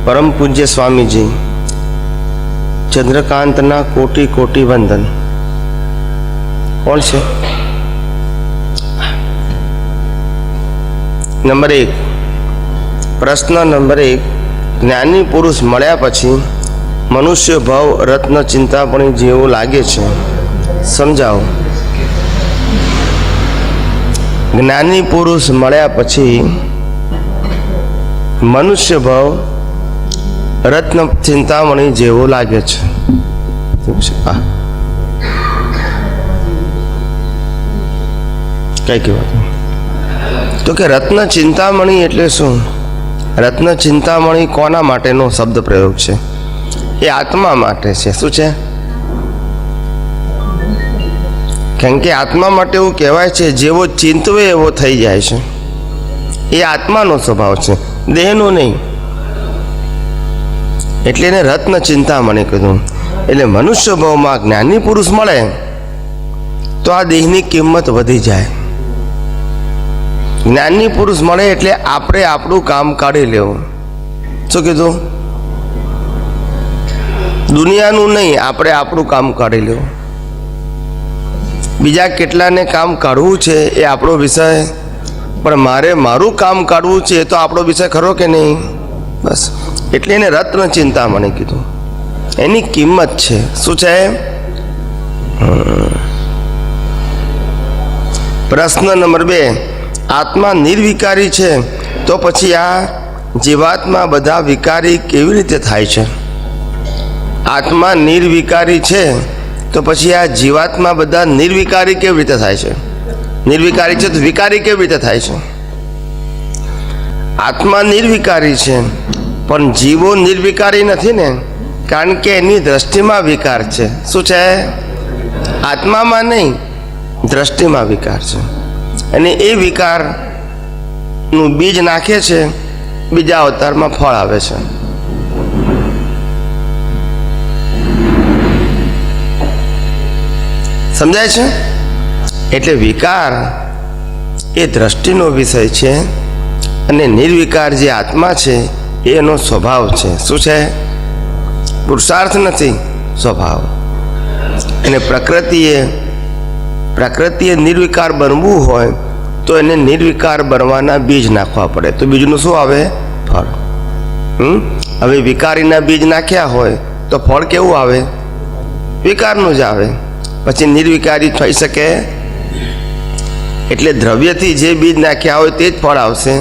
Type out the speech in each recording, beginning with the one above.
परम पूज्य स्वामी जी चंद्रकांतना कोटि कोटि वंदन। कौन से नंबर 1 प्रश्न नंबर 1 ज्ञानी पुरुष मळ्या पछी मनुष्य भाव रत्न चिंतामणी जेवो लागे छे, समझाओ। ज्ञानी पुरुष मळ्या पछी मनुष्य भाव रत्न चिंतामणी जेवो लागे छे। कई कहेवाय तो कि रत्न चिंतामणी एटले शुं? रत्न चिंतामणी कोना माटेनो शब्द प्रयोग छे? ए आत्मा माटे छे। शुं छे? कारण के आत्मा माटे एवुं कहेवाय छे जेवो चिंतवे एवो थई जाय छे। ए आत्मानो स्वभाव छे, देहनो नहीं। એટલે એને રત્ન ચિંતામણી કીધું। એટલે મનુષ્ય ભાવમાં જ્ઞાની પુરુષ મળે તો આ દેહની કિંમત વધી જાય। જ્ઞાની પુરુષ મળે એટલે આપણે આપણું કામ કાઢી લેવું। શું કીધું? દુનિયાનું નહીં, આપણે આપણું કામ કાઢી લેવું। બીજા કેટલાને કામ કાઢવું છે એ આપણો વિષય, પણ મારે મારું કામ કાઢવું છે એ તો આપણો વિષય ખરો કે નહીં? બસ એટલે એને રત્ન ચિંતામણી કીધું। એની કિંમત છે। શું છે? પ્રશ્ન નંબર 2 આત્મા નિર્વિકારી છે તો પછી આ જીવાત્મા બધા વિકારી કેવી રીતે થાય છે? આત્મા નિર્વિકારી છે તો પછી આ જીવાત્મા બધા નિર્વિકારી કેવી રીતે થાય છે? નિર્વિકારી છે તો વિકારી કેવી રીતે થાય છે? આત્મા નિર્વિકારી છે પણ જીવો નિર્વિકારી નથી ને, કારણ કે એની દ્રષ્ટિમાં વિકાર છે। શું છે? આત્મામાં નહીં, દ્રષ્ટિમાં વિકાર છે। અને એ વિકારનું બીજ નાખે છે, બીજા અવતારમાં ફળ આવે છે। સમજાય છે? એટલે વિકાર એ દ્રષ્ટિનો વિષય છે અને નિર્વિકાર જે આત્મા છે એનો સ્વભાવ છે। શું છે? પુરુષાર્થ નથી, સ્વભાવ। અને પ્રકૃતિએ નિર્વિકાર બનવું હોય તો એને નિર્વિકાર બનવાના બીજ નાખવા પડે, તો બીજનું શું આવે? ફળ। હવે વિકારીના બીજ નાખ્યા હોય તો ફળ કેવું આવે? વિકારનું જ આવે। પછી નિર્વિકારી થઈ શકે? એટલે દ્રવ્યથી જે બીજ નાખ્યા હોય તે જ ફળ આવશે।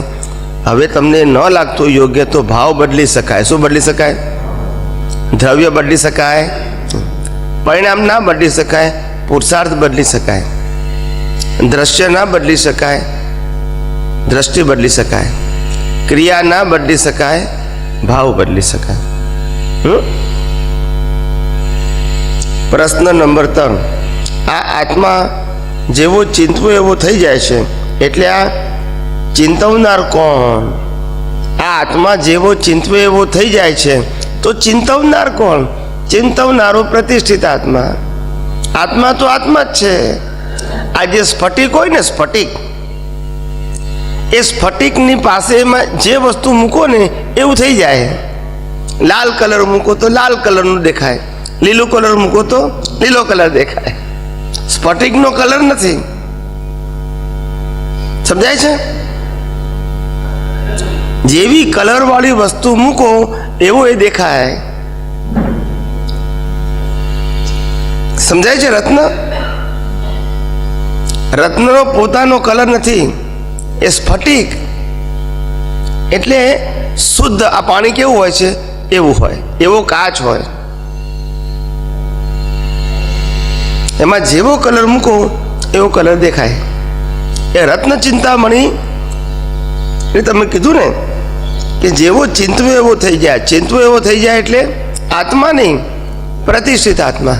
હવે તમને ન લાગતું યોગ્ય તો ભાવ બદલી શકાય। શું બદલી શકાય? દ્રવ્ય બદલી શકાય, પરિણામ ના બદલી શકાય, પુરુષાર્થ બદલી શકાય। દ્રશ્ય ના બદલી શકાય, દ્રષ્ટિ બદલી શકાય। ક્રિયા ના બદલી શકાય, ભાવ બદલી શકાય। પ્રશ્ન નંબર 3 આ આત્મા જેવો ચિંતવો એવો થઈ જાય છે, એટલે આ ચિંતવનાર કોણ? આ આત્મા જેવો ચિંતવે એવો થઈ જાય છે તો ચિંતવનાર કોણ? ચિંતવનારો પ્રતિષ્ઠિત આત્મા। આત્મા તો આત્મા જ છે। આ જે સ્ફટિક હોય ને, સ્ફટિક, એ સ્ફટિકની પાસેમાં જે વસ્તુ મૂકો ને એવું થઈ જાય। લાલ કલર મૂકો તો લાલ કલરનું દેખાય, લીલું કલર મૂકો તો લીલો કલર દેખાય। સ્ફટિકનો કલર નથી। સમજાય છે? જેવી કલર વાળી વસ્તુ મૂકો એવો એ દેખાય। સમજાય છે? રત્નનો પોતાનો કલર નથી, એ સ્ફટિક એટલે શુદ્ધ। આ પાણી કેવું હોય છે? એવું હોય, એવો કાચ હોય, એમાં જેવો કલર મૂકો એવો કલર દેખાય। એ રત્ન ચિંતામણી એ તમે કીધું ને કે જેવો ચિંતવો એવો થઈ જાય। ચિંતવો એવો થઈ જાય એટલે આત્મા નહીં, પ્રતિષ્ઠિત આત્મા।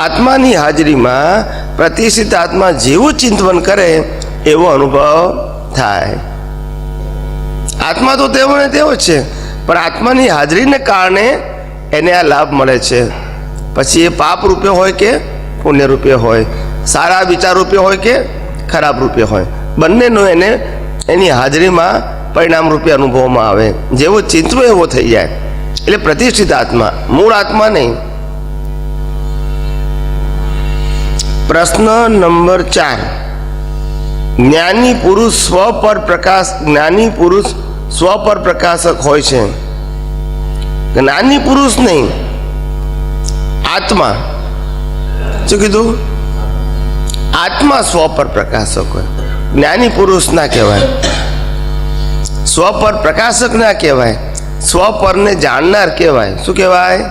આત્માની હાજરીમાં પ્રતિષ્ઠિત આત્મા જેવું ચિંતવન કરે એવો અનુભવ થાય। આત્મા તો તેવો ને તેવો જ છે, પણ આત્માની હાજરીને કારણે એને આ લાભ મળે છે। પછી એ પાપ રૂપે હોય કે પુણ્ય રૂપે હોય, સારા વિચાર રૂપે હોય કે ખરાબ રૂપે હોય, બંનેનો એને એની હાજરીમાં પરિણામ રૂપે અનુભવમાં આવે. જેવો ચિંતવો એવો થઈ જાય. એટલે પ્રતિષ્ઠિત આત્મા, મૂળ આત્મા નહીં. પ્રશ્ન નંબર 4. જ્ઞાની પુરુષ સ્વ પર પ્રકાશ, જ્ઞાની પુરુષ સ્વ પર પ્રકાશક હોય છે. જ્ઞાની પુરુષ નહીં, આત્મા. શું કીધું? આત્મા સ્વ પર પ્રકાશક હોય. જ્ઞાની પુરુષ ના કહેવાય, સ્વ પર પ્રકાશક ના કહેવાય, સ્વ પરને જાણનાર કહેવાય. શું કહેવાય?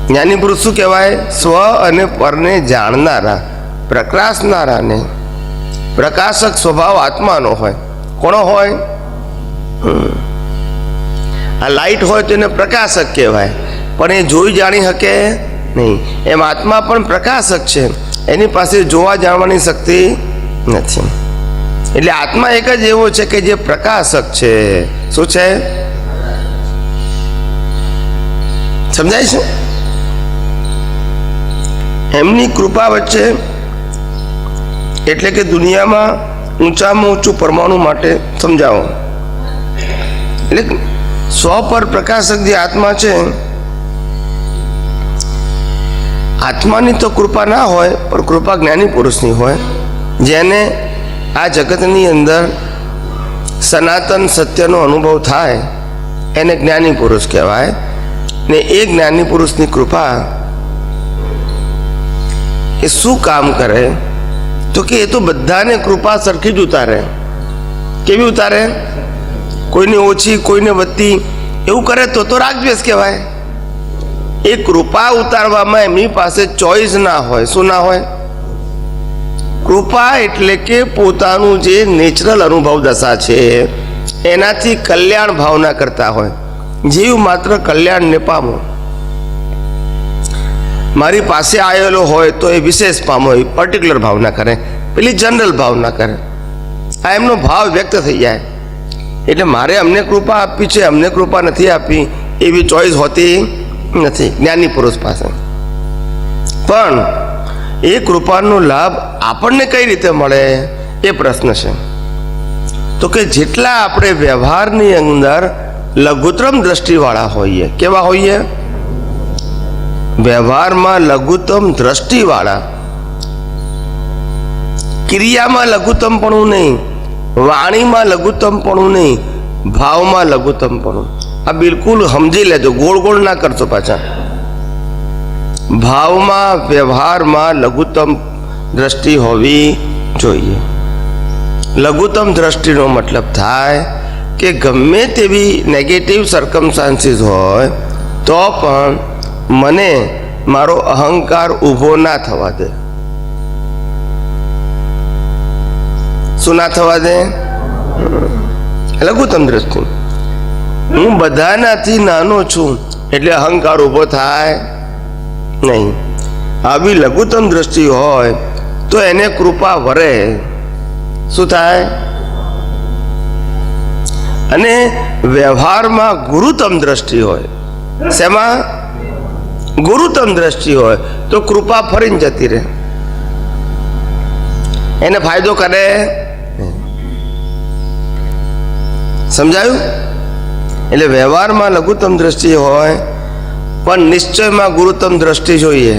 જ્ઞાની પુરુષ શું કહેવાય? સ્વ અને પરને જાણનારા, પ્રકાશનારા ને. પ્રકાશક સ્વભાવ આત્માનો હોય. કોનો હોય? આ લાઈટ હોય તો એને પ્રકાશક કહેવાય, પણ એ જોઈ જાણી શકે નહીં. એમ આત્મા પણ પ્રકાશક છે, એની પાસે જોવા જાણવાની શક્તિ નથી. એટલે આત્મા એક જ એવો છે કે જે પ્રકાશક છે. શું છે? સમજાય છે? એમની કૃપા વચ્ચે, એટલે કે દુનિયામાં ઊંચામાં ઊંચું પરમાણુ માટે સમજાવો. એટલે સ્વ પર પ્રકાશક જે આત્મા છે, આત્માની તો કૃપા ના હોય, પણ કૃપા જ્ઞાની પુરુષની હોય. જેને આ જગતની અંદર સનાતન સત્યનો અનુભવ થાય એને જ્ઞાની પુરુષ કહેવાય. ને એ જ્ઞાની પુરુષની કૃપા એ શું કામ કરે? તો કે એ તો બધાને કૃપા સરખી જ ઉતારે. કેવી ઉતારે? કોઈને ઓછી, કોઈને વધતી, એવું કરે તો રાગદ્વેષ કહેવાય. એ કૃપા ઉતારવામાં એમની પાસે ચોઈસ ના હોય. શું ના હોય? કૃપા એટલે કે પોતાનું જે નેચરલ અનુભવ દશા છે એનાથી કલ્યાણ ભાવના કરતા હોય. જીવ માત્ર કલ્યાણને પામો. મારી પાસે આવેલો હોય તો એ વિશેષ પામો, એ પર્ટિક્યુલર ભાવના કરે, પેલી જનરલ ભાવના કરે. આ એમનો ભાવ વ્યક્ત થઈ જાય. એટલે મારે અમને કૃપા આપી છે, અમને કૃપા નથી આપી, એવી ચોઈસ હોતી નથી જ્ઞાની પુરુષ પાસે. પણ એ કૃપાનો લાભ આપણને કઈ રીતે મળે એ પ્રશ્ન છે. તો કે જેટલા આપણે વ્યવહારની અંદર લઘુત્તમ દ્રષ્ટિવાળા હોઈએ. કેવા હોઈએ? વ્યવહારમાં લઘુત્તમ દ્રષ્ટિવાળા, ક્રિયામાં લઘુત્તમપણું નહીં, વાણીમાં લઘુત્તમપણું નહીં, ભાવમાં લઘુત્તમપણું. આ બિલકુલ સમજી લેજો, ગોળ ગોળ ના કરશો પાછા. ભાવમાં, વ્યવહારમાં લઘુત્તમ દ્રષ્ટિ હોવી જોઈએ. લઘુત્તમ દ્રષ્ટિનો મતલબ થાય કે ગમે તેવી નેગેટિવ સર્કમસ્ટાન્સીસ હોય તો પણ મને મારો અહંકાર ઊભો ના થવા દે. શું ના થવા દે? લઘુત્તમ દ્રષ્ટિ. હું બધાનાથી નાનો છું એટલે અહંકાર ઊભો થાય નહીં. આવી લઘુત્તમ દ્રષ્ટિ હોય તો એને કૃપા વરે. શું થાય? અને વ્યવહારમાં ગુરુત્તમ દ્રષ્ટિ હોય. શેમાં? ગુરુત્તમ દ્રષ્ટિ હોય તો કૃપા ફરીને જતી રહે, એને ફાયદો કરે. સમજાયું? એટલે વ્યવહારમાં લઘુત્તમ દ્રષ્ટિ હોય પણ નિશ્ચયમાં ગુરુત્તમ દ્રષ્ટિ જોઈએ.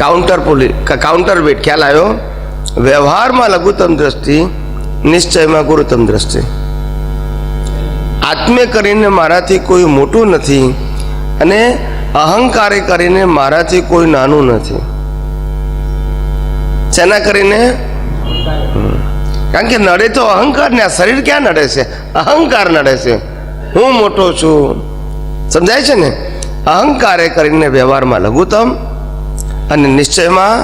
Counter weight. ખ્યાલ આવ્યો? વ્યવહારમાં લઘુત્તમ દ્રષ્ટિ, નિશ્ચયમાં ગુરુત્તમ દ્રષ્ટિ. આત્મે કરીને મારાથી કોઈ મોટું નથી અને અહંકારે કરીને મારાથી કોઈ નાનું નથી. શેના કરીને? કારણ કે નડે તો અહંકાર ને. આ શરીર ક્યાં નડે છે? અહંકાર નડે છે. હું મોટો છું. સમજાય છે ને? અહંકારે કરીને વ્યવહારમાં લઘુત્તમ અને નિશ્ચયમાં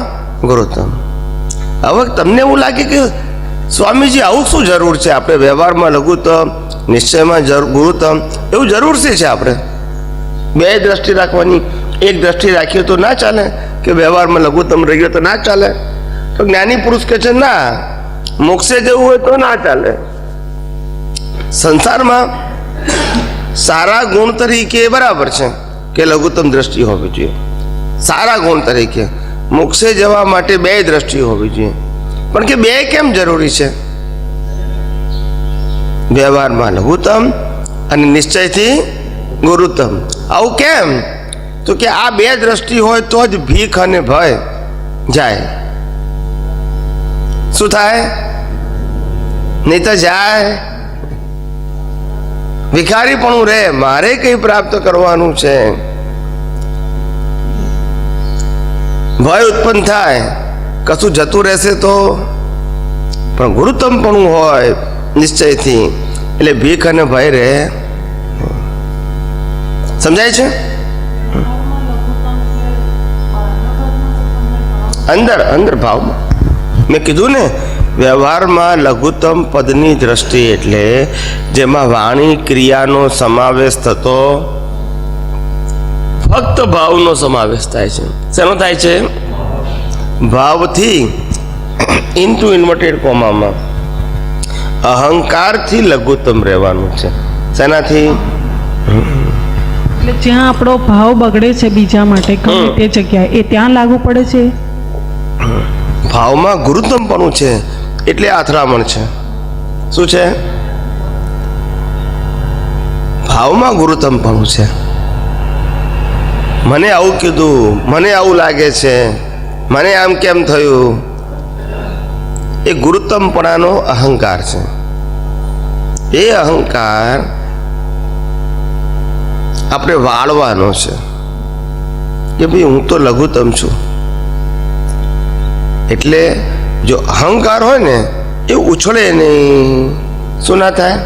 ગુરુત્તમ. હવે તમને એવું લાગે કે સ્વામીજી આવું શું જરૂર છે? આપણે વ્યવહારમાં લઘુત્તમ, નિશ્ચયમાં ગુરુત્તમ, એવું જરૂર છે આપણે બે દ્રષ્ટિ રાખવાની? એક દ્રષ્ટિ રાખીએ તો ના ચાલે? કે વ્યવહારમાં લઘુત્તમ રહીએ તો ના ચાલે? તો જ્ઞાની પુરુષ કહે છે ના, મોક્ષે જવું હોય તો ના ચાલે. સંસારમાં સારા ગુણ તરીકે બરાબર છે કે લઘુત્તમ દ્રષ્ટિ હોવી જોઈએ. સારા ગુણ તરીકે મોક્ષે જવા માટે બે દ્રષ્ટિ હોવી જોઈએ. પણ કે બે કેમ જરૂરી છે? વ્યવહારમાં લઘુત્તમ અને નિશ્ચયથી ગુરુત્તમ. આવું કેમ? તો કે આ બે દ્રષ્ટિ હોય તો જ ભીખ અને ભય જાય. શું થાય? નહીં તો જાય ભિખારી પણ રે, મારે કઈ પ્રાપ્ત કરવાનું છે. ભય ઉત્પન્ન થાય, કશું જતું રહેશે તો. પણ ગુરુત્તમ પણ હોય નિશ્ચયથી, એટલે ભીખ અને ભય રહે. સમજાય છે? અંદર અંદર ભાવમાં મેં કીધું ને, વ્યવહારમાં લઘુત્તમ પદની દ્રષ્ટિ એટલે જેમાં વાણી ક્રિયાનો સમાવેશ થતો, ફક્ત ભાવનો સમાવેશ થાય છે. શેનો થાય છે? ભાવથી ઇન્ટુ ઇન્વર્ટેડ કોમામાં અહંકારથી લઘુત્તમ રહેવાનું છે. શેનાથી? એટલે જ્યાં આપણો ભાવ બગડે છે બીજા માટે ગમે તે જગ્યાએ, એ ત્યાં લાગુ પડે છે. ભાવમાં ગુરુત્તમપણું છે એટલે અથડામણ છે. શું છે? ભાવમાં ગુરુત્તમપણું છે. મને આવું કીધું, મને આવું લાગે છે, મને આમ કેમ થયું, એ ગુરુત્તમપણાનો અહંકાર છે. એ અહંકાર આપણે વાળવાનો છે કે ભાઈ હું તો લઘુત્તમ છું. એટલે જો અહંકાર હોય ને એ ઉછળે નહીં. શું ના થાય?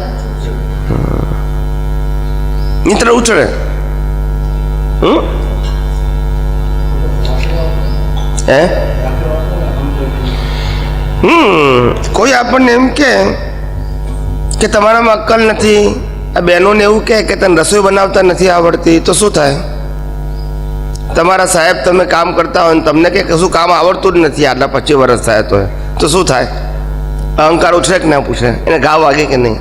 મિત્ર ઉછળે. કોઈ આપણને એમ કે તમારામાં અક્કલ નથી. આ બહેનોને એવું કે તને રસોઈ બનાવતા નથી આવડતી, તો શું થાય? તમારા સાહેબ તમે કામ કરતા હોય ને તમને કે કશું કામ આવડતું જ નથી, આટલા 25 વર્ષ થયા તો શું થાય? અહંકાર ઉછળે કે ના પૂછે? એને ઘા વાગે કે નહીં?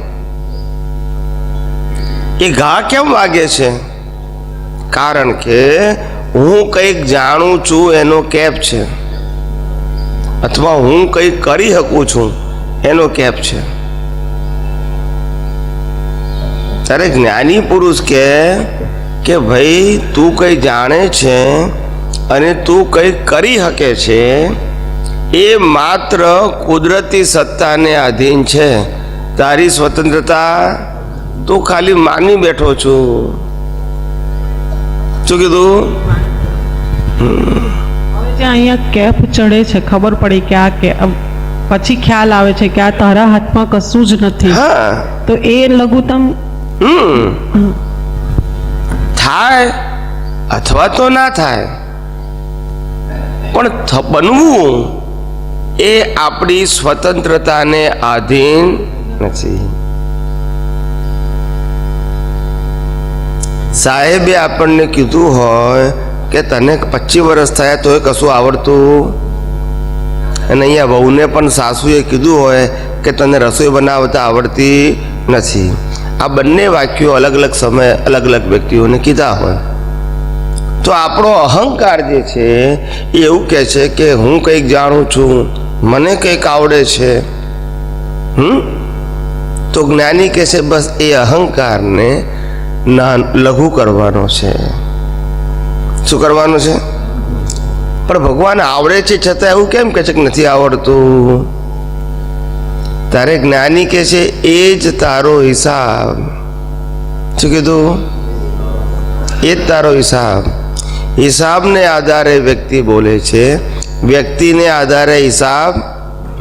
એ ઘા કેમ વાગે છે? કારણ કે હું કંઈક જાણું છું એનો કેપ છે, અથવા હું કંઈક કરી શકું છું એનો કેપ છે. ત્યારે જ્ઞાની પુરુષ કે ભાઈ તું કંઈ જાણે છે અને તું કંઈ કરી શકે છે, એ માત્ર કુદરતી સત્તાને આધીન છે. તારી સ્વતંત્રતા તું ખાલી માની બેઠો છું. શું કીધું? અહીંયા કેપ ચડે છે, ખબર પડી કે આ કે પછી ખ્યાલ આવે છે કે આ તારા હાથમાં કશું જ નથી. તો એ લઘુત્તમ થાય અથવા તો ના થાય, પણ બનવું એ આપણી સ્વતંત્રતાને આધીન નથી. સાહેબે આપણને કીધું હોય કે તને 25 વર્ષ થયા તોય કશું આવડતું, અને અહીંયા વહુને પણ સાસુએ કીધું હોય કે તને રસોઈ બનાવતા આવડતી નથી. આ બંને વાક્યો અલગ અલગ સમયે અલગ અલગ વ્યક્તિઓને કીધા હોય તો આપણો અહંકાર જે છે એ એવું કહે છે કે હું કંઈક જાણું છું, મને કંઈક આવડે છે. તો જ્ઞાની કહે છે બસ એ અહંકારને લઘુ કરવાનો છે. શું કરવાનું છે? પણ ભગવાન આવડે છે છતાં એવું કેમ કહે છે કે નથી આવડતું? તારે જ્ઞાની કહે છે એ જ તારો હિસાબ. શું કીધું? એ જ તારો હિસાબ. હિસાબને આધારે વ્યક્તિ બોલે છે, વ્યક્તિને આધારે હિસાબ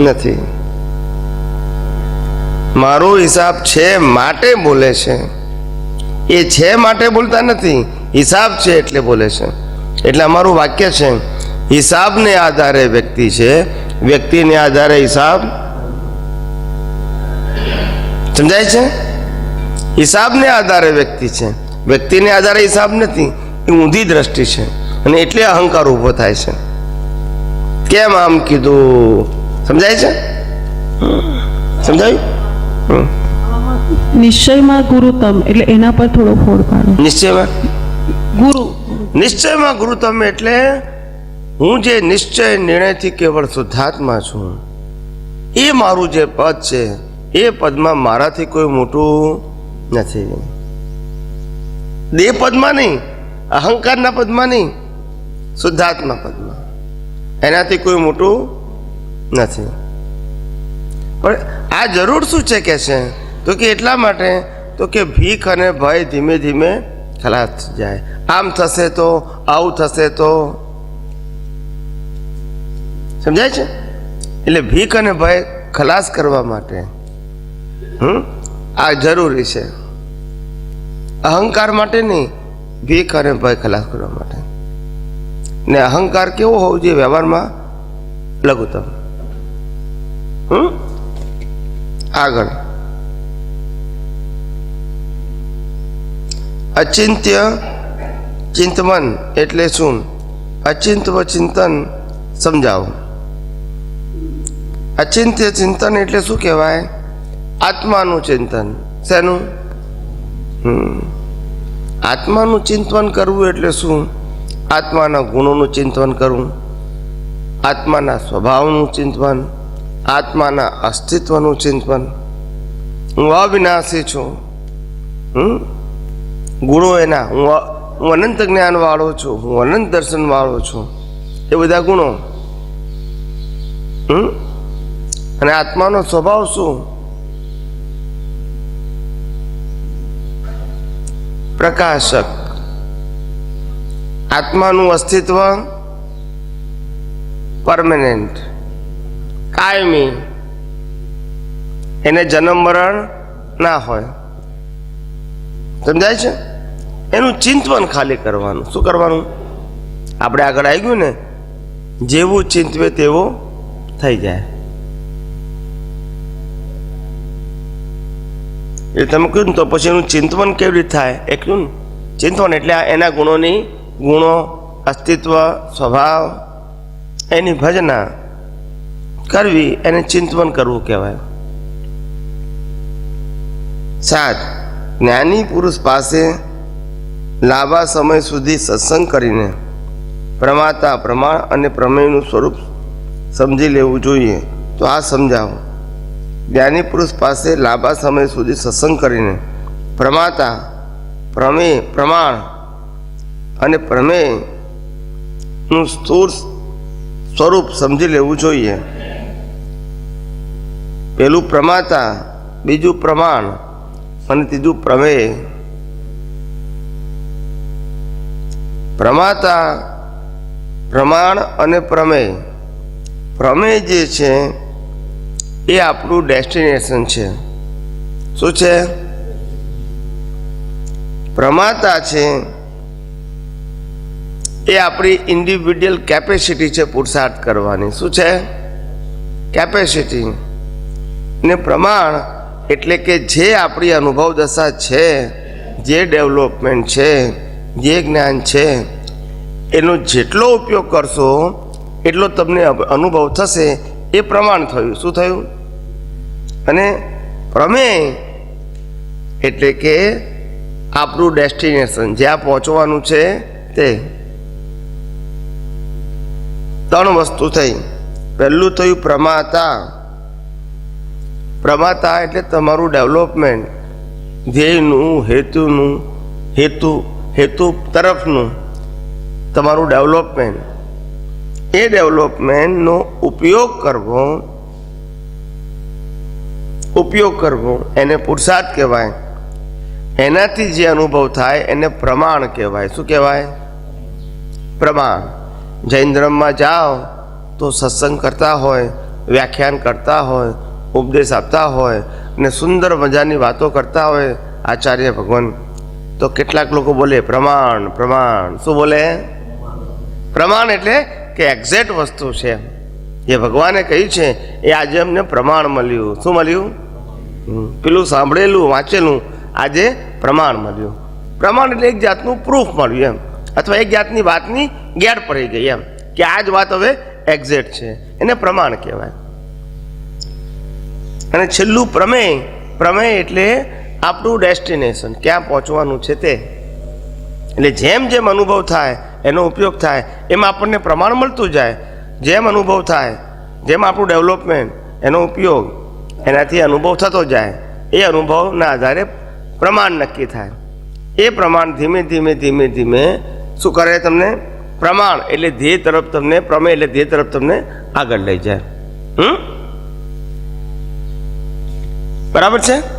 નથી. મારો હિસાબ છે માટે બોલે છે, એ છે માટે બોલતા નથી, હિસાબ છે એટલે બોલે છે. એટલે અમારું વાક્ય છે હિસાબને આધારે વ્યક્તિ છે, વ્યક્તિને આધારે હિસાબ. સમજાય છે? હિસાબને આધારે વ્યક્તિ છે, વ્યક્તિને આધારે હિસાબ નથી. એ ઊંધી દ્રષ્ટિ છે અને એટલે અહંકાર ઊભો થાય છે. કેમ આમ કીધું? સમજાય છે? સમજાયું? નિશ્ચયમાં ગુરુત્તમ એટલે એના પર થોડો ફોડ પાડો. નિશ્ચયમાં ગુરુત્તમ એટલે હું જે નિશ્ચય નિર્ણયથી કેવળ શુદ્ધાત્મા છું એ મારું જે પદ છે એ પદમાં મારાથી કોઈ મોટું નથી. દેહ પદમાં નહીં, અહંકારના પદમાં નહીં, શુદ્ધાત્મા પદમાં એનાથી કોઈ મોટું નથી. પણ આ જરૂર શું છે કે છે તો કે એટલા માટે તો કે ભીખ અને ભય ધીમે ધીમે ખલાસ થઈ જાય. આમ થશે તો, આવું થશે તો, સમજાય છે? એટલે ભીખ અને ભય ખલાસ કરવા માટે આ જરૂરી છે. અહંકાર માટે નહીં, ભીખ અને ભય ખલાસ કરવા માટે. ને અહંકાર કેવો હોવો જોઈએ વ્યવહારમાં? લઘુત્તમ. આગળ અચિંત્ય ચિંતવન એટલે શું? અચિંત્ય ચિંતન સમજાવો. અચિંત્ય ચિંતન એટલે શું કહેવાય? આત્માનું ચિંતન. શેનું? આત્માનું ચિંતન કરવું એટલે શું? આત્માના ગુણોનું ચિંતન કરવું, આત્માના સ્વભાવનું ચિંતન, આત્માના અસ્તિત્વનું ચિંતન. હું અવિનાશી છું, ગુણો એના, હું અનંત જ્ઞાન વાળો છું, હું અનંત દર્શન વાળો છું, એ બધા ગુણો. અને આત્માનો સ્વભાવ શું? પ્રકાશક. આત્માનું અસ્તિત્વ પરમેનન્ટ, કાયમી, એને જન્મ મરણ ના હોય. સમજાય છે? એનું ચિંતન ખાલી કરવાનું. શું કરવાનું? આપણે આગળ આવી ગયું ને, જેવું ચિંતવે તેવો થઈ જાય. એ તમે કહ્યું તો પછી એનું ચિંતન કેવી રીતે થાય? એ કહ્યું ને, ચિંતન એટલે એના ગુણો, અસ્તિત્વ, સ્વભાવ, એની ભજના કરવી, એને ચિંતન કરવું કહેવાય. 7. જ્ઞાની પુરુષ પાસે લાંબા સમય સુધી સત્સંગ કરીને પ્રમાતા, પ્રમાણ અને પ્રમેયનું સ્વરૂપ સમજી લેવું જોઈએ. તો આ સમજાવો. જ્ઞાની પુરુષ પાસે લાંબા સમય સુધી સત્સંગ કરીને પ્રમાતા, પ્રમેય, પ્રમાણ અને પ્રમેયનું સ્થૂળ સ્વરૂપ સમજી લેવું જોઈએ. પેલું પ્રમાતા, બીજું પ્રમાણ અને ત્રીજું પ્રમેય. પ્રમાતા, પ્રમાણ અને પ્રમેય. પ્રમેય જે છે એ આપણું ડેસ્ટિનેશન છે. શું છે? પ્રમાતા છે એ આપણી ઇન્ડિવિડ્યુઅલ કેપેસિટી છે પુરુષાર્થ કરવાની. શું છે? કેપેસિટી. ને પ્રમાણ એટલે કે જે આપણી અનુભવ દશા છે, જે ડેવલપમેન્ટ છે, જે જ્ઞાન છે, એનો જેટલો ઉપયોગ કરશો એટલો તમને અનુભવ થશે. એ પ્રમાણ થયું. શું થયું? અને પ્રમેય એટલે કે આપણું ડેસ્ટિનેશન, જ્યાં પહોંચવાનું છે તે. 3 વસ્તુ થઈ. પહેલું થયું પ્રમાતા. પ્રમાતા એટલે તમારું ડેવલપમેન્ટ, ધ્યેયનું, હેતુ તરફનું તમારું ડેવલપમેન્ટ. એ ડેવલપમેન્ટનો ઉપયોગ કરવો એને પુરુષાર્થ કહેવાય. એનાથી જે અનુભવ થાય એને પ્રમાણ કહેવાય. શું કહેવાય? પ્રમાણ. જૈન ધર્મમાં જાઓ તો સત્સંગ કરતા હોય, વ્યાખ્યાન કરતા હોય, ઉપદેશ આપતા હોય અને સુંદર મજાની વાતો કરતા હોય આચાર્ય ભગવાન, તો કેટલાક લોકો બોલે પ્રમાણ. શું બોલે? પ્રમાણ એટલે કે એક્ઝેક્ટ વસ્તુ છે. જે ભગવાને કહ્યું છે એ આજે અમને પ્રમાણ મળ્યું. શું મળ્યું? પેલું સાંભળેલું, વાંચેલું આજે પ્રમાણ મળ્યું. પ્રમાણ એટલે એક જાતનું પ્રૂફ મળ્યું એમ, અથવા એક જાતની વાતની ગેર પડી ગઈ એમ, કે આ જ વાત હવે એક્ઝેક્ટ છે. એને પ્રમાણ કહેવાય. અને છેલ્લું પ્રમેય. પ્રમેય એટલે આપણું ડેસ્ટિનેશન, ક્યાં પહોંચવાનું છે તે. એટલે જેમ જેમ અનુભવ થાય, એનો ઉપયોગ થાય, એમાં આપણને પ્રમાણ મળતું જાય. જેમ અનુભવ થાય, જેમ આપણું ડેવલપમેન્ટ, એનો ઉપયોગ, એનાથી અનુભવ થતો જાય. એ અનુભવના આધારે પ્રમાણ નક્કી થાય. એ પ્રમાણ ધીમે ધીમે ધીમે ધીમે શું કરે તમને? પ્રમાણ એટલે ધ્યેય તરફ તમને, પ્રમેય એટલે ધ્યેય તરફ તમને આગળ લઈ જાય. બરાબર છે?